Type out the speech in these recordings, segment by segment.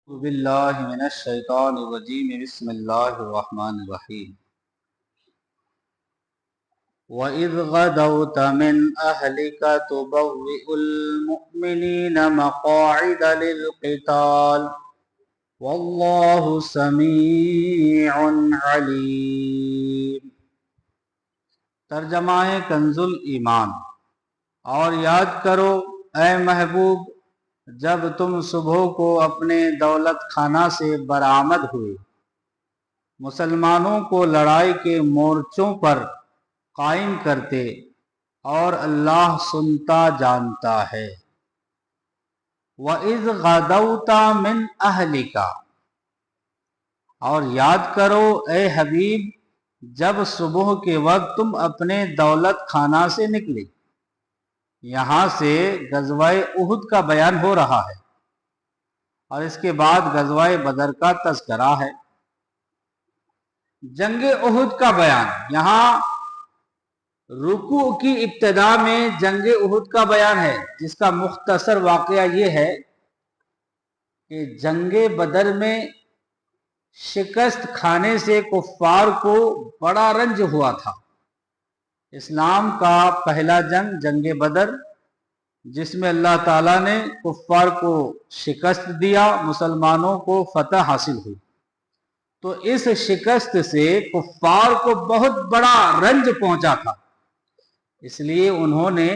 باللہ من الشیطان الرجیم بسم اللہ الرحمن الرحیم وَإِذْ غَدَوْتَ مِنْ أَهْلِكَ تُبَوِّئُ الْمُؤْمِنِينَ مَقَاعِدَ لِلْقِتَالِ وَاللَّهُ سَمِيعٌ عَلِيمٌ۔ ترجمہ کنز الایمان۔ اور یاد کرو اے محبوب جب تم صبح کو اپنے دولت خانہ سے برآمد ہوئے، مسلمانوں کو لڑائی کے مورچوں پر قائم کرتے اور اللہ سنتا جانتا ہے۔ وَإِذْ غَدَوْتَ مِنْ أَهْلِكَ، اور یاد کرو اے حبیب جب صبح کے وقت تم اپنے دولت خانہ سے نکلے۔ یہاں سے غزوہ احد کا بیان ہو رہا ہے اور اس کے بعد غزوہ بدر کا تذکرہ ہے۔ جنگ احد کا بیان، یہاں رکوع کی ابتدا میں جنگ احد کا بیان ہے، جس کا مختصر واقعہ یہ ہے کہ جنگ بدر میں شکست کھانے سے کفار کو بڑا رنج ہوا تھا۔ اسلام کا پہلا جنگ جنگ بدر، جس میں اللہ تعالیٰ نے کفار کو شکست دیا، مسلمانوں کو فتح حاصل ہوئی، تو اس شکست سے کفار کو بہت بڑا رنج پہنچا تھا۔ اس لیے انہوں نے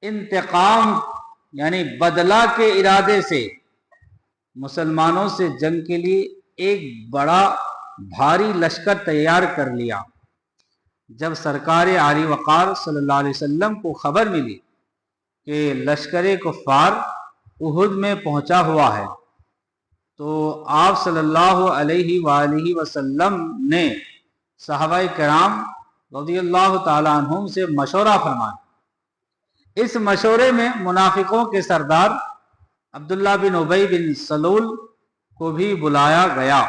انتقام یعنی بدلہ کے ارادے سے مسلمانوں سے جنگ کے لیے ایک بڑا بھاری لشکر تیار کر لیا۔ جب سرکار عالی وقار صلی اللہ علیہ وسلم کو خبر ملی کہ لشکر کفار احد میں پہنچا ہوا ہے، تو آپ صلی اللہ علیہ وآلہ وسلم نے صحابہ کرام رضی اللہ تعالیٰ عنہم سے مشورہ فرمایا۔ اس مشورے میں منافقوں کے سردار عبداللہ بن ابی بن سلول کو بھی بلایا گیا،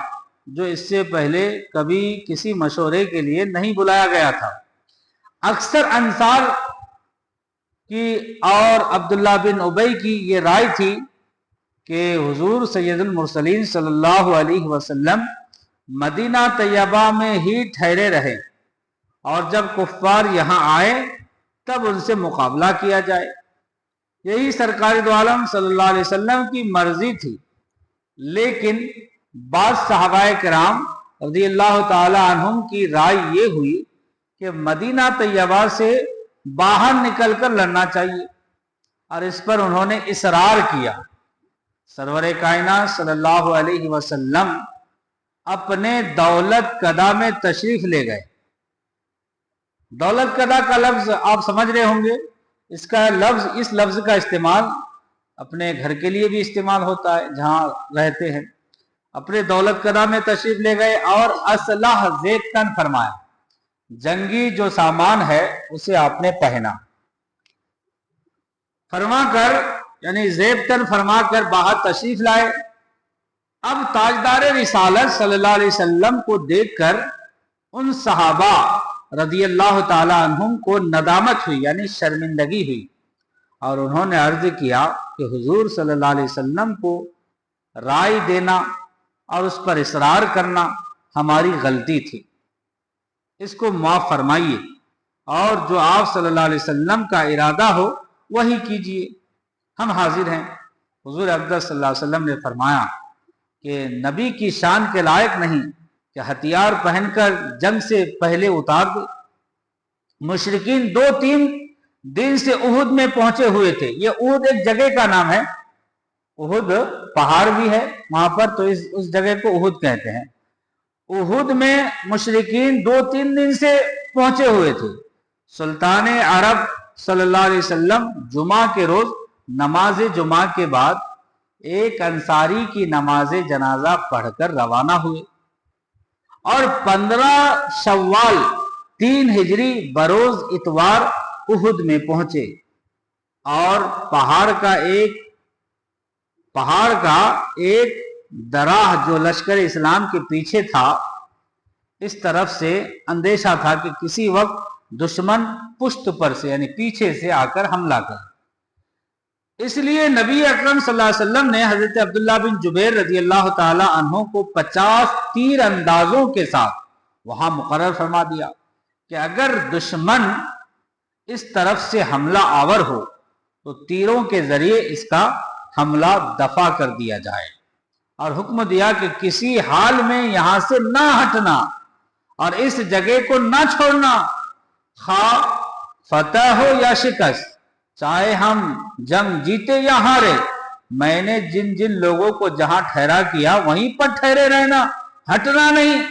جو اس سے پہلے کبھی کسی مشورے کے لیے نہیں بلایا گیا تھا۔ اکثر انصار کی اور عبداللہ بن ابی کی یہ رائے تھی کہ حضور سید المرسلین صلی اللہ علیہ وسلم مدینہ طیبہ میں ہی ٹھہرے رہے اور جب کفار یہاں آئے تب ان سے مقابلہ کیا جائے۔ یہی سرکار دو عالم صلی اللہ علیہ وسلم کی مرضی تھی، لیکن بعض صحابہ کرام رضی اللہ تعالی عنہم کی رائے یہ ہوئی کہ مدینہ طیبہ سے باہر نکل کر لڑنا چاہیے، اور اس پر انہوں نے اصرار کیا۔ سرور کائنات صلی اللہ علیہ وسلم اپنے دولت قدا میں تشریف لے گئے۔ دولت قدا کا لفظ آپ سمجھ رہے ہوں گے، اس لفظ کا استعمال اپنے گھر کے لیے بھی استعمال ہوتا ہے جہاں رہتے ہیں۔ اپنے دولت قدا میں تشریف لے گئے اور اسلحہ زیب تن فرمایا، جنگی جو سامان ہے اسے آپ نے پہنا، فرما کر یعنی زیب تن فرما کر باہر تشریف لائے۔ اب تاجدار رسالت صلی اللہ علیہ وسلم کو دیکھ کر ان صحابہ رضی اللہ تعالی عنہم کو ندامت ہوئی یعنی شرمندگی ہوئی، اور انہوں نے عرض کیا کہ حضور صلی اللہ علیہ وسلم کو رائے دینا اور اس پر اصرار کرنا ہماری غلطی تھی، اس کو معاف فرمائیے، اور جو آپ صلی اللہ علیہ وسلم کا ارادہ ہو وہی کیجئے، ہم حاضر ہیں۔ حضور اقدس صلی اللہ علیہ وسلم نے فرمایا کہ نبی کی شان کے لائق نہیں کہ ہتھیار پہن کر جنگ سے پہلے اتار دے۔ مشرکین 2-3 دن سے احد میں پہنچے ہوئے تھے۔ یہ احد ایک جگہ کا نام ہے، احد پہاڑ بھی ہے وہاں پر، تو اس جگہ کو احد کہتے ہیں۔ احد میں مشرکین 2-3 دن سے پہنچے ہوئے تھے۔ سلطان عرب صلی اللہ علیہ وسلم جمعہ کے روز نماز جمعہ کے بعد ایک انصاری کی نماز جنازہ پڑھ کر روانہ ہوئے، اور 15 شوال 3 ہجری بروز اتوار احد میں پہنچے، اور پہاڑ کا ایک دراہ جو لشکر اسلام کے پیچھے تھا، اس طرف سے اندیشہ تھا کہ کسی وقت دشمن پشت پر سے یعنی پیچھے سے آ کر حملہ کر۔ اس لیے نبی اکرم صلی اللہ علیہ وسلم نے حضرت عبداللہ بن جبیر رضی اللہ تعالی عنہ کو 50 تیر اندازوں کے ساتھ وہاں مقرر فرما دیا کہ اگر دشمن اس طرف سے حملہ آور ہو تو تیروں کے ذریعے اس کا حملہ دفع کر دیا جائے، اور حکم دیا کہ کسی حال میں یہاں سے نہ ہٹنا اور اس جگہ کو نہ چھوڑنا، خواہ فتح ہو یا شکست، چاہے ہم جنگ جیتے یا ہارے، میں نے جن جن لوگوں کو جہاں ٹھہرا کیا وہیں پر ٹھہرے رہنا، ہٹنا نہیں۔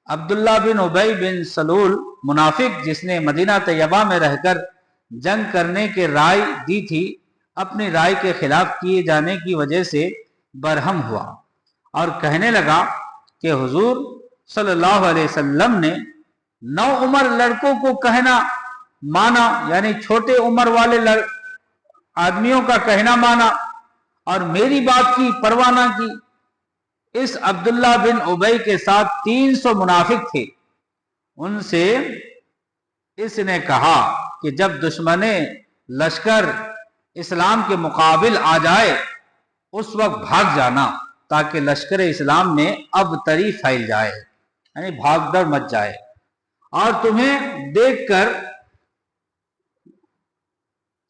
عبداللہ بن ابی بن سلول منافق جس نے مدینہ طیبہ میں رہ کر جنگ کرنے کے رائے دی تھی، اپنی رائے کے خلاف کیے جانے کی وجہ سے برہم ہوا اور کہنے لگا کہ حضور صلی اللہ علیہ وسلم نے 9 عمر لڑکوں کو کہنا مانا، یعنی چھوٹے عمر والے آدمیوں کا کہنا مانا، اور میری بات کی پرواہ نہ کی۔ اس عبداللہ بن ابی کے ساتھ 300 منافق تھے، ان سے اس نے کہا کہ جب دشمن لشکر اسلام کے مقابل آ جائے اس وقت بھاگ جانا، تاکہ لشکر اسلام میں ابتری پھیل جائے، یعنی بھاگ دوڑ مچ جائے، اور تمہیں دیکھ کر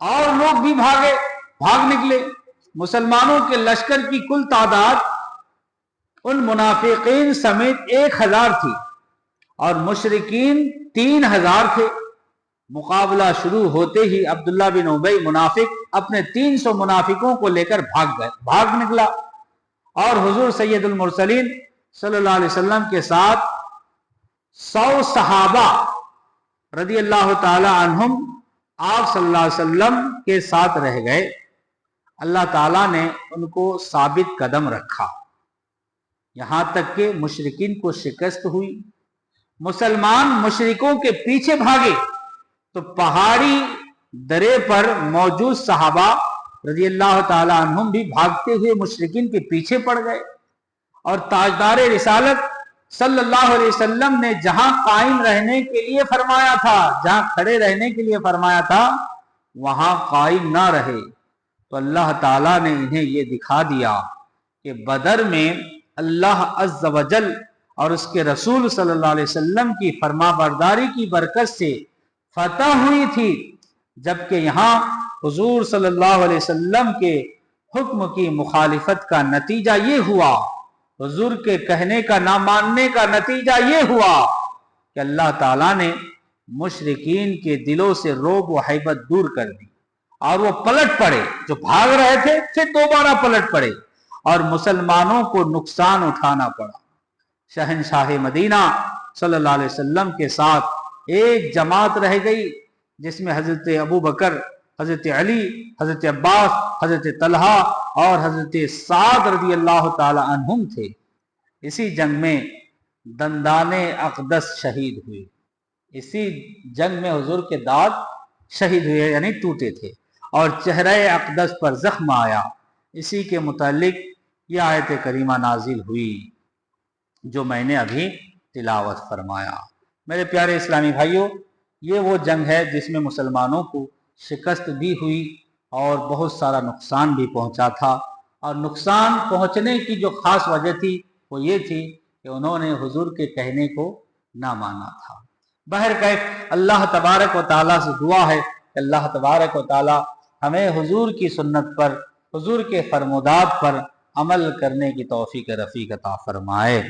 اور لوگ بھی بھاگ نکلے۔ مسلمانوں کے لشکر کی کل تعداد ان منافقین سمیت 1000 تھی اور مشرکین 3000 تھے۔ مقابلہ شروع ہوتے ہی عبداللہ بن ابی منافق اپنے 300 منافقوں کو لے کر بھاگ نکلا، اور حضور سید المرسلین صلی اللہ علیہ وسلم کے ساتھ 100 صحابہ رضی اللہ تعالی عنہم آپ صلی اللہ علیہ وسلم کے ساتھ رہ گئے۔ اللہ تعالیٰ نے ان کو ثابت قدم رکھا، یہاں تک کہ مشرکین کو شکست ہوئی۔ مسلمان مشرکوں کے پیچھے بھاگے تو پہاڑی درے پر موجود صحابہ رضی اللہ تعالی عنہم بھی بھاگتے ہوئے مشرکین کے پیچھے پڑ گئے، اور تاجدار رسالت صلی اللہ علیہ وسلم نے جہاں قائم رہنے کے لیے فرمایا تھا، جہاں کھڑے رہنے کے لیے فرمایا تھا، وہاں قائم نہ رہے، تو اللہ تعالیٰ نے انہیں یہ دکھا دیا کہ بدر میں اللہ عز و جل اور اس کے رسول صلی اللہ علیہ وسلم کی فرما برداری کی برکت سے فتح ہوئی تھی، جبکہ یہاں حضور صلی اللہ علیہ وسلم کے حکم کی مخالفت کا نتیجہ یہ ہوا، حضور کے کہنے کا نہ ماننے کا نتیجہ یہ ہوا کہ اللہ تعالیٰ نے مشرکین کے دلوں سے رعب و ہیبت دور کر دی، اور وہ پلٹ پڑے، جو بھاگ رہے تھے پھر دوبارہ پلٹ پڑے، اور مسلمانوں کو نقصان اٹھانا پڑا۔ شہنشاہ مدینہ صلی اللہ علیہ وسلم کے ساتھ ایک جماعت رہ گئی، جس میں حضرت ابو بکر، حضرت علی، حضرت عباس، حضرت طلحہ اور حضرت سعد رضی اللہ تعالی عنہم تھے۔ اسی جنگ میں دندان اقدس شہید ہوئے، اسی جنگ میں حضور کے دانت شہید ہوئے، یعنی ٹوٹے تھے، اور چہرہ اقدس پر زخم آیا۔ اسی کے متعلق یہ آیت کریمہ نازل ہوئی جو میں نے ابھی تلاوت فرمایا۔ میرے پیارے اسلامی بھائیوں، یہ وہ جنگ ہے جس میں مسلمانوں کو شکست بھی ہوئی اور بہت سارا نقصان بھی پہنچا تھا، اور نقصان پہنچنے کی جو خاص وجہ تھی وہ یہ تھی کہ انہوں نے حضور کے کہنے کو نہ مانا تھا۔ بہرکیف اللہ تبارک و تعالیٰ سے دعا ہے کہ اللہ تبارک و تعالیٰ ہمیں حضور کی سنت پر، حضور کے فرمودات پر عمل کرنے کی توفیق رفیق عطا فرمائے۔